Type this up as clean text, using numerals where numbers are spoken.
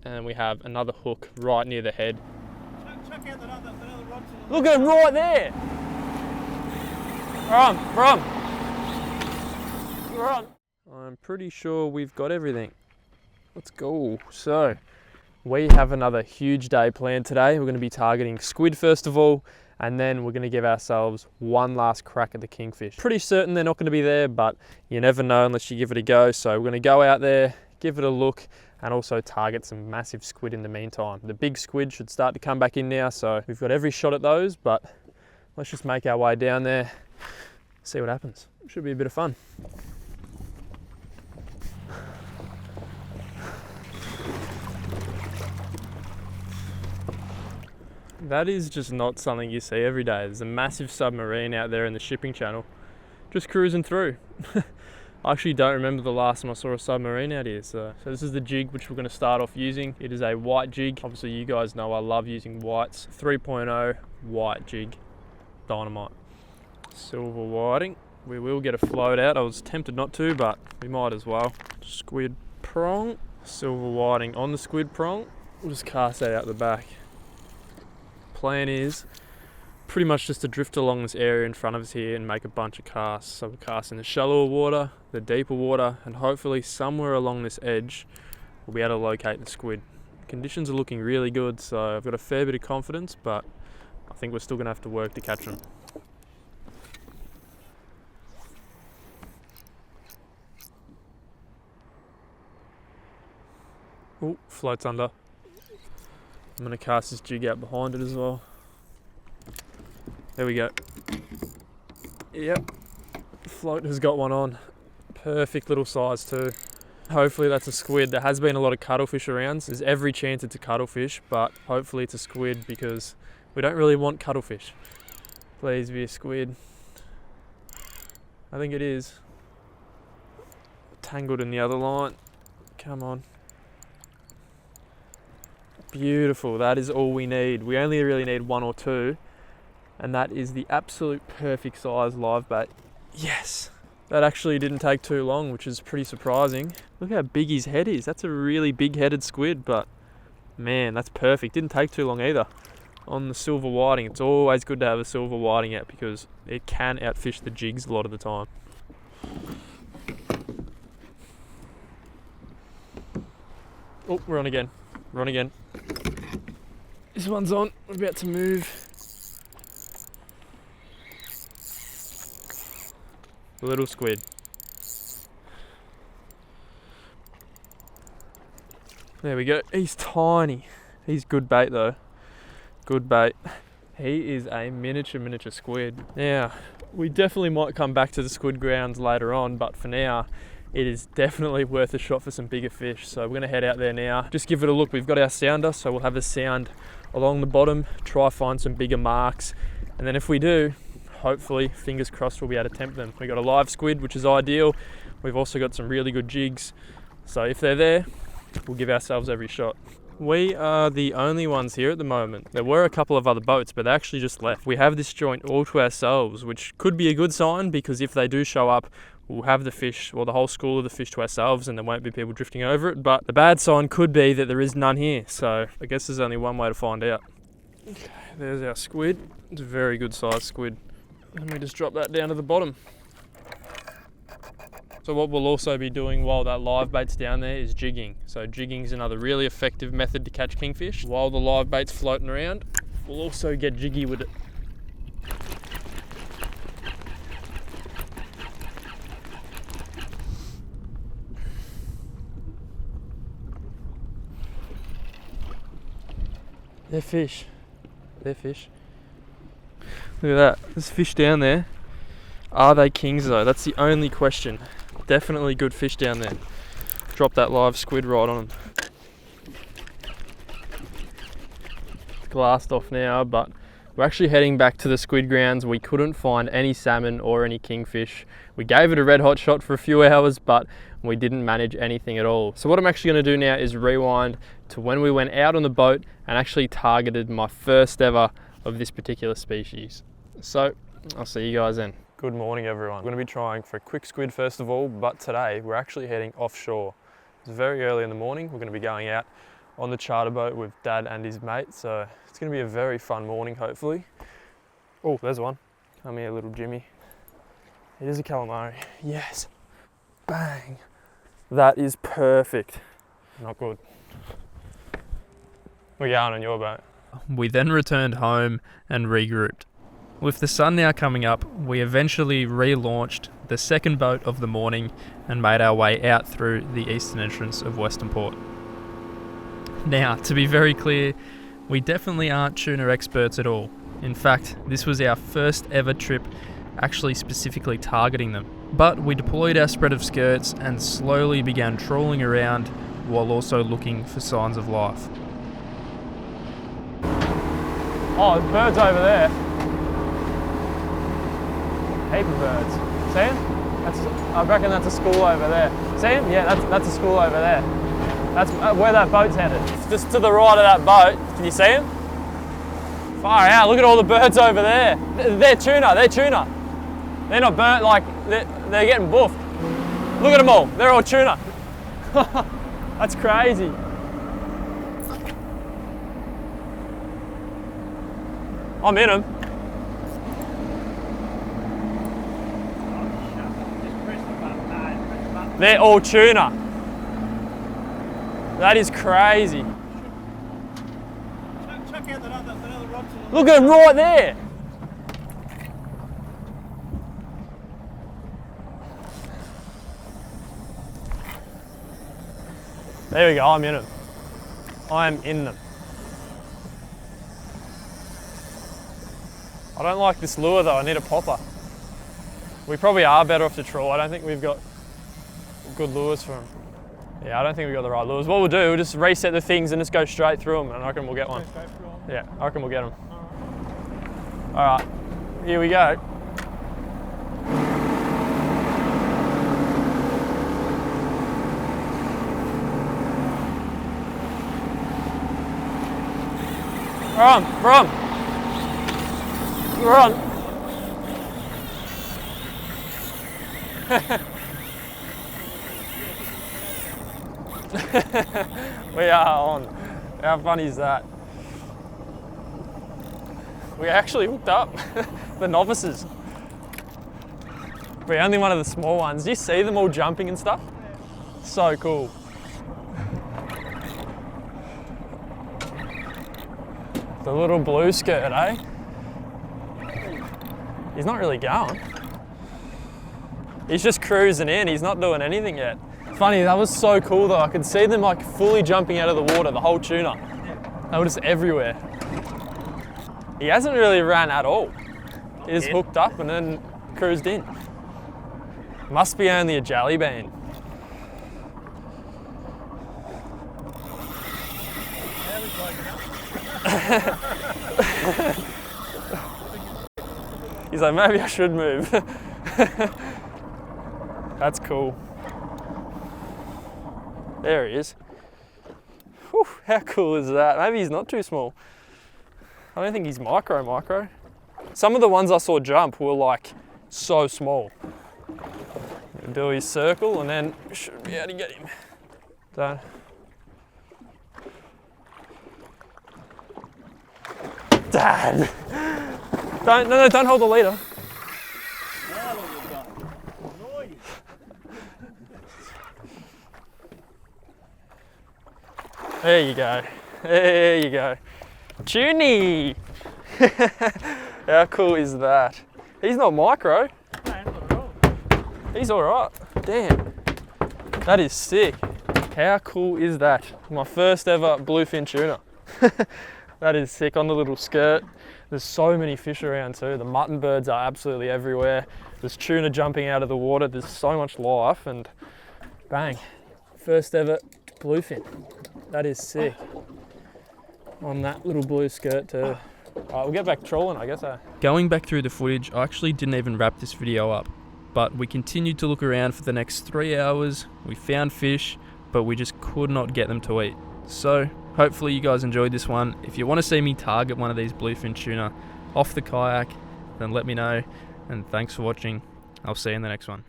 and we have another hook right near the head. Chuck out that other rod to the Look at him right there! Run! I'm pretty sure we've got everything. Let's go. So, we have another huge day planned today. We're going to be targeting squid first of all, and then we're going to give ourselves one last crack at the kingfish. Pretty certain they're not going to be there, but you never know unless you give it a go. So we're going to go out there, give it a look, and also target some massive squid in the meantime. The big squid should start to come back in now, so we've got every shot at those, but let's just make our way down there, see what happens. Should be a bit of fun. That is just not something you see every day. There's a massive submarine out there in the shipping channel, just cruising through. I actually don't remember the last time I saw a submarine out here. So this is the jig which we're going to start off using. It is a white jig. Obviously you guys know I love using whites. 3.0 white jig, dynamite. Silver whiting. We will get a float out. I was tempted not to, but we might as well. Squid prong, silver whiting on the squid prong. We'll just cast that out the back. Plan is pretty much just to drift along this area in front of us here and make a bunch of casts. So we'll cast in the shallower water, the deeper water, and hopefully somewhere along this edge we'll be able to locate the squid. Conditions are looking really good, so I've got a fair bit of confidence, but I think we're still going to have to work to catch them. Oh, floats under. I'm going to cast this jig out behind it as well. There we go. Yep, float has got one on. Perfect little size too. Hopefully that's a squid. There has been a lot of cuttlefish around. So there's every chance it's a cuttlefish, but hopefully it's a squid because we don't really want cuttlefish. Please be a squid. I think it is. Tangled in the other line. Come on. Beautiful, that is all we need. We only really need one or two, and that is the absolute perfect size live bait. Yes, that actually didn't take too long, which is pretty surprising. Look how big his head is. That's a really big-headed squid, but man, that's perfect. Didn't take too long either. On the silver whiting, it's always good to have a silver whiting out because it can outfish the jigs a lot of the time. Oh, we're on again. We're on again. This one's on. We're about to move. A little squid. There we go. He's tiny. He's good bait though. Good bait. He is a miniature squid. Now, we definitely might come back to the squid grounds later on, but for now, it is definitely worth a shot for some bigger fish. So we're going to head out there now. Just give it a look. We've got our sounder, so we'll have a sound along the bottom, try find some bigger marks. And then if we do, hopefully, fingers crossed, we'll be able to tempt them. We've got a live squid, which is ideal. We've also got some really good jigs. So if they're there, we'll give ourselves every shot. We are the only ones here at the moment. There were a couple of other boats, but they actually just left. We have this joint all to ourselves, which could be a good sign because if they do show up, we'll have the fish, or the whole school of the fish to ourselves, and there won't be people drifting over it. But the bad sign could be that there is none here. So I guess there's only one way to find out. Okay, there's our squid. It's a very good sized squid. Let me just drop that down to the bottom. So what we'll also be doing while that live bait's down there is jigging. So jigging is another really effective method to catch kingfish. While the live bait's floating around, we'll also get jiggy with it. They're fish. They're fish. Look at that. There's fish down there. Are they kings though? That's the only question. Definitely good fish down there. Drop that live squid right on them. It's glassed off now, but we're actually heading back to the squid grounds. We couldn't find any salmon or any kingfish. We gave it a red hot shot for a few hours, but we didn't manage anything at all. So what I'm actually going to do now is rewind to when we went out on the boat and actually targeted my first ever of this particular species. So I'll see you guys then. Good morning everyone. We're going to be trying for a quick squid first of all, but today we're actually heading offshore. It's very early in the morning. We're going to be going out on the charter boat with Dad and his mate, so it's going to be a very fun morning, hopefully. Oh, there's one. Come here, little Jimmy. It is a calamari. Yes. Bang. That is perfect. Not good. We're going on your boat. We then returned home and regrouped. With the sun now coming up, we eventually relaunched the second boat of the morning and made our way out through the eastern entrance of Western Port. Now, to be very clear, we definitely aren't tuna experts at all. In fact, this was our first ever trip actually specifically targeting them. But we deployed our spread of skirts and slowly began trawling around while also looking for signs of life. Oh, there's birds over there. Heap of birds. See them? I reckon that's a school over there. See them? Yeah, that's a school over there. That's where that boat's headed. It's just to the right of that boat. Can you see them? Far out, look at all the birds over there. They're tuna. They're not bird, like, they're getting buffed. Look at them all, they're all tuna. That's crazy. I'm in them. They're all tuna. That is crazy. Check out that other rod to the Look at them right there. There we go, I'm in them. I am in them. I don't like this lure though, I need a popper. We probably are better off to trawl. I don't think we've got good lures for them. Yeah, I don't think we've got the right lures. What we'll do, we'll just reset the things and just go straight through them, and I reckon we'll get one. Yeah, I reckon we'll get them. All right, here we go. We're on. We are on. How funny is that? We actually hooked up the novices. We're only one of the small ones. Do you see them all jumping and stuff? So cool. The little blue skirt, eh? He's not really going. He's just cruising in, he's not doing anything yet. Funny, that was so cool though. I could see them like fully jumping out of the water, the whole tuna. They were just everywhere. He hasn't really ran at all. He just hooked up and then cruised in. Must be only a jelly bean. He's like, maybe I should move. That's cool. There he is. Whew, how cool is that? Maybe he's not too small. I don't think he's micro. Some of the ones I saw jump were like so small. Do his circle and then should be able to get him. Don't. Dad! Don't hold the leader. There you go. There you go. Tuny! How cool is that? He's not micro. He's alright. Damn. That is sick. How cool is that? My first ever bluefin tuna. That is sick on the little skirt. There's so many fish around too. The mutton birds are absolutely everywhere. There's tuna jumping out of the water. There's so much life and bang. First ever bluefin. That is sick. On that little blue skirt too. Alright, we'll get back trolling, I guess. Going back through the footage, I actually didn't even wrap this video up. But we continued to look around for the next 3 hours. We found fish, but we just could not get them to eat. So, hopefully you guys enjoyed this one. If you want to see me target one of these bluefin tuna off the kayak, then let me know. And thanks for watching. I'll see you in the next one.